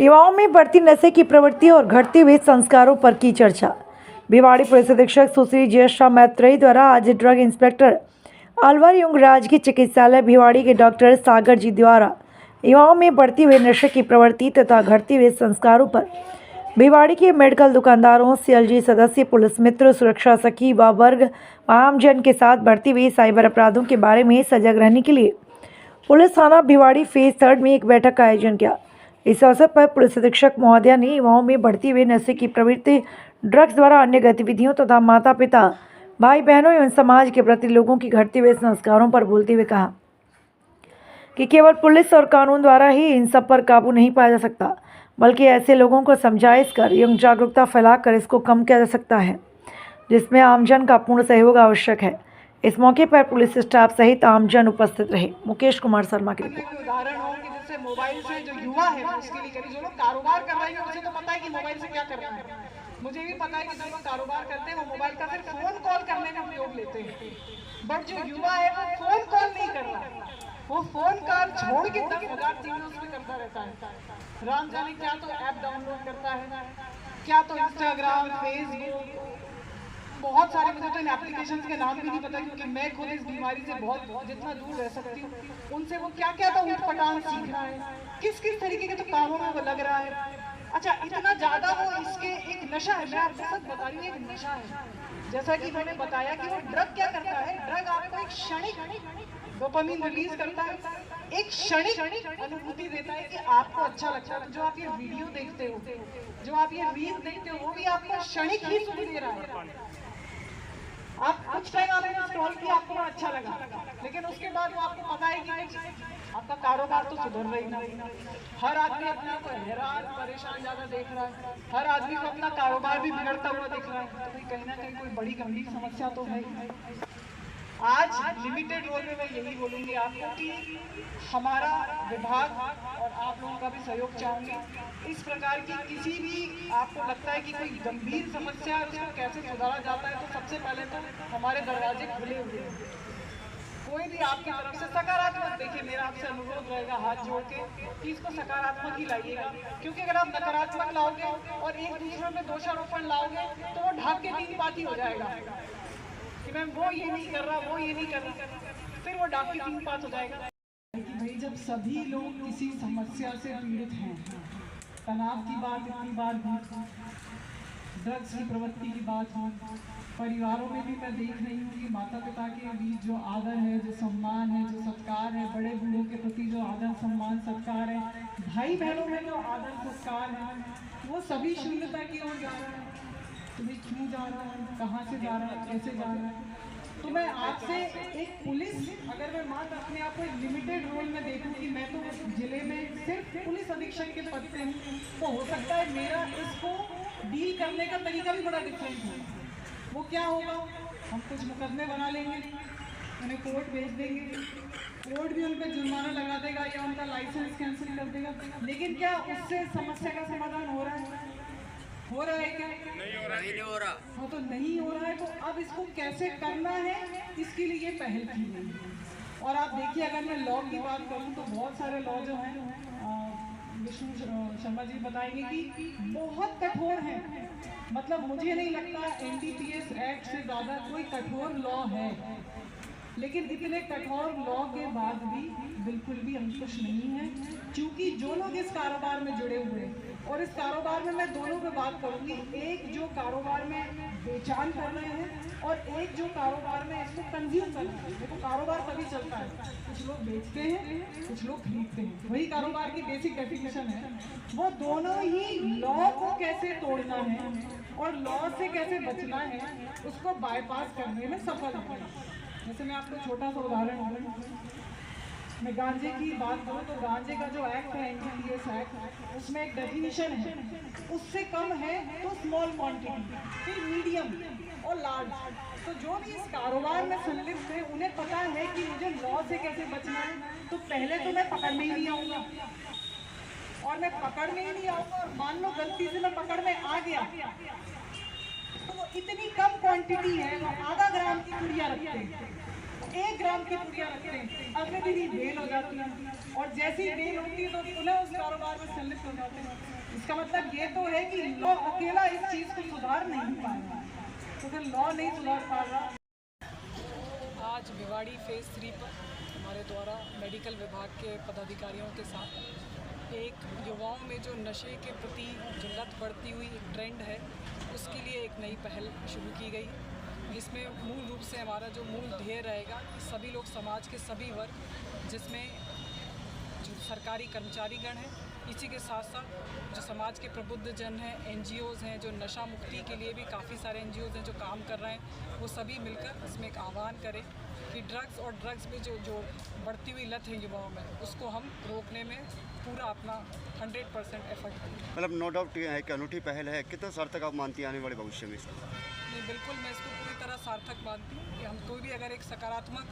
युवाओं में बढ़ती नशे की प्रवृत्ति और घटते हुए संस्कारों पर की चर्चा। भिवाड़ी पुलिस अधीक्षक सुश्री ज्येष्ठा मैत्रेयी द्वारा आज ड्रग इंस्पेक्टर अलवर एवं राजकीय चिकित्सालय भिवाड़ी के डॉक्टर सागर जी द्वारा युवाओं में बढ़ती हुई नशे की प्रवृत्ति तथा घटते हुए संस्कारों पर भिवाड़ी के मेडिकल दुकानदारों, सीएलजी सदस्य, पुलिस मित्र, सुरक्षा सखी व वर्ग आमजन के साथ बढ़ती हुई साइबर अपराधों के बारे में सजग रहने के लिए पुलिस थाना भिवाड़ी फेज 3 में एक बैठक का आयोजन किया। इस अवसर पर पुलिस अधीक्षक महोदया ने युवाओं में बढ़ती हुई नशे की प्रवृत्ति, ड्रग्स द्वारा अन्य गतिविधियों तथा माता पिता, भाई बहनों एवं समाज के प्रति लोगों की घटते हुए संस्कारों पर बोलते हुए कहा कि केवल पुलिस और कानून द्वारा ही इन सब पर काबू नहीं पाया जा सकता, बल्कि ऐसे लोगों को समझाइश कर एवं जागरूकता फैलाकर इसको कम किया जा सकता है, जिसमें आमजन का पूर्ण सहयोग आवश्यक है। इस मौके पर पुलिस स्टाफ सहित आमजन उपस्थित रहे। मुकेश कुमार शर्मा की रिपोर्ट। उदाहरण हो कि जैसे मोबाइल से जो युवा है उसके लिए करीब जो लोग कारोबार कर रहे हैं उसे तो पता है कि मोबाइल से क्या करना है। मुझे भी पता है कि जो लोग कारोबार करते हैं वो मोबाइल का सिर्फ फोन कॉल करने में उपयोग लेते हैं, बट जो युवा है वो फोन कॉल नहीं कर रहा, वो फोन कॉल छोड़ के 10,000 चीजें उसमें करता रहता है। राम जाने क्या तो ऐप डाउनलोड करता है, क्या तो इंस्टाग्राम, फेसबुक, बहुत सारे, मुझे तो इन एप्लीकेशन के नाम भी नहीं पता क्योंकि मैं खुद इस बीमारी से बहुत जितना दूर रह सकती हूँ, उनसे वो क्या क्या तो उठपटांग सीख रहा है, किस किस तरीके के तो कामों में वो लग रहा है। अच्छा, इतना ज्यादा वो इसके एक नशा है, मैं आपको सच बता रही हूँ, एक नशा है। जैसा कि मैंने बताया कि वो ड्रग क्या करता है, ड्रग आपको एक क्षणिक डोपामिन रिलीज करता है, एक क्षणिक अनुभूति देता है कि आपको अच्छा लगता है। जो आप ये वीडियो देखते हो, जो आप ये रील देखते हो, वो भी आपको क्षणिक ही सुख दे रहा है। आप कुछ टाइम आपने स्क्रॉल किया, आपको अच्छा लगा, लेकिन उसके बाद वो आपको पता है कि आपका कारोबार तो सुधर रही ना। हर आदमी अपने आप को हैरान परेशान ज्यादा देख रहा है, हर आदमी को अपना कारोबार भी बिगड़ता हुआ दिख रहा है, तो कहीं ना कहीं कोई बड़ी गंभीर समस्या तो है। आज लिमिटेड रोल में मैं यही बोलूंगी आपको कि हमारा विभाग और आप लोगों का भी सहयोग चाहूंगी। इस प्रकार की किसी भी आपको लगता है कि कोई गंभीर समस्या है, उसको कैसे सुधारा जाता है, तो सबसे पहले तो हमारे दरवाजे खुले हुए हैं। कोई भी आपकी तरफ से सकारात्मक, देखिए मेरा आपसे अनुरोध रहेगा हाथ जोड़ के कि इसको सकारात्मक ही लाइएगा, क्योंकि अगर आप नकारात्मक लाओगे और एक दूसरे में दोषारोपण लाओगे तो वो ढाक के 3 बाती हो जाएगा कि मैम वो ये नहीं कर रहा, वो ये नहीं कर रहा, फिर वो ढाक के 3 बात हो जाएगा। कि भाई जब सभी लोग किसी समस्या से पीड़ित हैं, तनाव की बात इतनी बार हो, ड्रग्स की प्रवृत्ति की बात हो, परिवारों में भी मैं देख रही हूँ कि माता पिता के बीच जो आदर है, जो सम्मान है, जो सत्कार है, बड़े बूढ़ों के प्रति जो आदर सम्मान सत्कार है, भाई बहनों में जो आदर सत्कार है, वो सभी शून्यता की ओर जा रहा है। तुम्हें क्यों जा रहा है, कहाँ से जा रहा है, कैसे जा रहा है। तो मैं आपसे एक पुलिस, अगर मैं मात्र अपने आप को एक लिमिटेड रोल में देखूं कि मैं तो जिले में सिर्फ पुलिस अधीक्षक के पद पे हूँ, तो हो सकता है मेरा इसको डील करने का तरीका भी बड़ा डिफरेंट है। वो क्या होगा, हम कुछ मुकदमे बना लेंगे, उन्हें कोर्ट भेज देंगे, कोर्ट भी उन पर जुर्माना लगा देगा या उनका लाइसेंस कैंसिल कर देगा, लेकिन क्या उससे समस्या का समाधान हो रहा है? हो रहा है क्या? नहीं हो रहा। हाँ, तो नहीं हो रहा है तो अब इसको कैसे करना है, इसके लिए पहल की गई है। और आप देखिए, अगर मैं लॉ की बात करूँ तो बहुत सारे लॉ जो हैं, विष्णु शर्मा जी बताएंगे कि बहुत कठोर हैं। मतलब मुझे नहीं लगता एनडीपीएस एक्ट से ज़्यादा कोई कठोर लॉ है, लेकिन इतने कठोर लॉ के बाद भी बिल्कुल भी अंकुश नहीं है, क्योंकि जो लोग इस कारोबार में जुड़े हुए हैं, और इस कारोबार में मैं दोनों पे बात करूंगी, एक जो कारोबार में बेचान कर रहे हैं और एक जो कारोबार में इसको कंज्यूम कर रहे हैं। देखो, कारोबार तभी चलता है, कुछ लोग बेचते हैं, कुछ लोग खरीदते हैं, वही कारोबार की बेसिक डेफिनेशन है। वो दोनों ही लॉ को कैसे तोड़ना है और लॉ से कैसे बचना है, उसको बाईपास करने में सफल है। जैसे मैं आपको छोटा सा उदाहरण दूँ, मैं गांजे की बात करूँ तो गांजे का जो एक्ट है, एनडीपीएस एक्ट, उसमें एक डेफिनेशन है, उससे कम है तो स्मॉल क्वांटिटी, फिर मीडियम और लार्ज। तो जो भी इस कारोबार में संलिप्त है उन्हें पता है कि मुझे लॉ से कैसे बचना है, तो पहले तो मैं पकड़ में ही नहीं आऊँगा, और मैं पकड़ में ही नहीं आऊँगा और मान लो गलती से मैं पकड़ में आ गया तो वो इतनी कम क्वांटिटी है, वो आधा ग्राम की पुड़िया रखते हैं, 1 ग्राम की पुड़िया रखते हैं, अगले दिन ही बेल हो जाती है और जैसी बेल होती है तो पुनः उस कारोबार में संलिप्त हो जाते हैं। इसका मतलब ये तो है कि लॉ अकेला इस चीज़ को सुधार नहीं पाएगा, तो फिर लॉ नहीं सुधार पा रहा। आज भिवाड़ी फेज़ 3 पर हमारे द्वारा मेडिकल विभाग के पदाधिकारियों के साथ एक युवाओं में जो नशे के प्रति जो लत बढ़ती हुई एक ट्रेंड है, उसके लिए एक नई पहल शुरू की गई। इसमें मूल रूप से हमारा जो मूल ध्येय रहेगा कि सभी लोग, समाज के सभी वर्ग, जिसमें जो सरकारी कर्मचारीगण हैं, इसी के साथ साथ जो समाज के प्रबुद्ध जन हैं, NGOs हैं, जो नशा मुक्ति के लिए भी काफ़ी सारे NGOs हैं जो काम कर रहे हैं, वो सभी मिलकर इसमें एक आह्वान करें कि ड्रग्स और ड्रग्स में जो बढ़ती हुई लत है युवाओं में, उसको हम रोकने में पूरा अपना 100% एफर्ट करें। मतलब नो डाउट एक अनूठी पहल है, कितना सार्थक आप मानती हैं आने वाले भविष्य में इसका? नहीं, बिल्कुल मैं इसको पूरी तरह सार्थक मानती हूँ कि हम कोई भी अगर एक सकारात्मक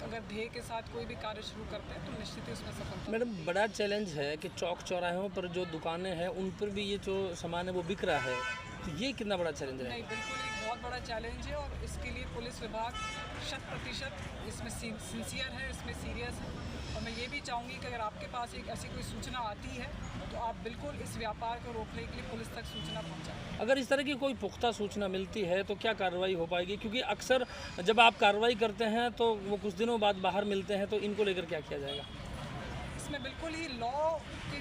अगर ध्येय के साथ कोई भी कार्य शुरू करते हैं तो निश्चित ही उसमें सफलता। मैडम, बड़ा चैलेंज है कि चौक चौराहों पर जो दुकानें हैं उन पर भी ये जो सामान है वो बिक रहा है, तो ये कितना बड़ा चैलेंज है? नहीं, बिल्कुल एक बहुत बड़ा चैलेंज है और इसके लिए पुलिस विभाग 100% इसमें सिंसियर है, इसमें सीरियस है। और मैं ये भी चाहूँगी कि अगर आपके पास एक ऐसी कोई सूचना आती है तो आप बिल्कुल इस व्यापार को रोकने के लिए पुलिस तक सूचना पहुँचाएं। अगर इस तरह की कोई पुख्ता सूचना मिलती है तो क्या कार्रवाई हो पाएगी? क्योंकि अक्सर जब आप कार्रवाई करते हैं तो वो कुछ दिनों बाद बाहर मिलते हैं, तो इनको लेकर क्या किया जाएगा? इसमें बिल्कुल ही लॉ के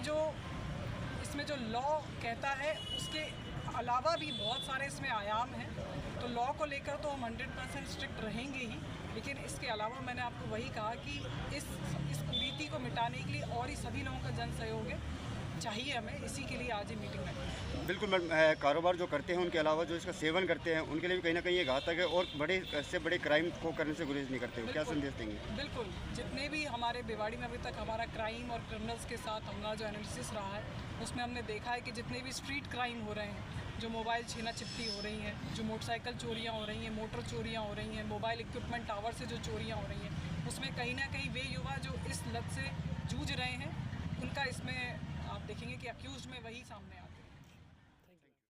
इसमें जो लॉ कहता है उसके अलावा भी बहुत सारे इसमें आयाम हैं, तो लॉ को लेकर तो हम 100% स्ट्रिक्ट रहेंगे ही, लेकिन इसके अलावा मैंने आपको वही कहा कि इस कुरीति को मिटाने के लिए और ही सभी लोगों का जन सहयोग है चाहिए हमें, इसी के लिए आज ये मीटिंग रखी। बिल्कुल मैडम, कारोबार जो करते हैं उनके अलावा जो इसका सेवन करते हैं उनके लिए भी कहीं ना कहीं ये घातक है और इससे बड़े क्राइम को करने से गुरेज नहीं करते हो, क्या संदेश देंगे? बिल्कुल, जितने भी हमारे भिवाड़ी में अभी तक हमारा क्राइम और क्रिमिनल्स के साथ हमारा जो एनालिसिस रहा है, उसमें हमने देखा है कि जितने भी स्ट्रीट क्राइम हो रहे हैं, जो मोबाइल छीना चिपटी हो रही हैं, जो मोटरसाइकिल चोरियाँ हो रही हैं, मोटर चोरियाँ हो रही हैं, मोबाइल इक्विपमेंट टावर से जो चोरियाँ हो रही हैं, उसमें कहीं ना कहीं वे युवा जो इस लत से जूझ रहे हैं, उनका इसमें आप देखेंगे कि अक्यूज़ में वही सामने आ रहा है।